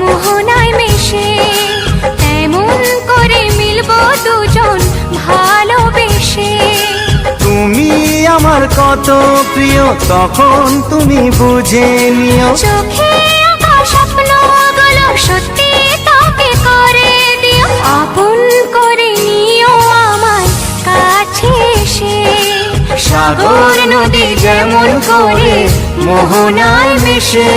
মোহনায় মিশে, তেমন করে মিলবো দুজন ভালোবেসে। তুমি আমার কত প্রিয় তখন তুমি বুঝে নিও, চোখে আঁকা স্বপ্নগুলো সত্যি তাকে করে দিও, আপন করে নিও আমার কাছে এসে। সাগর নদী যেমন করে মোহনায় মিশে।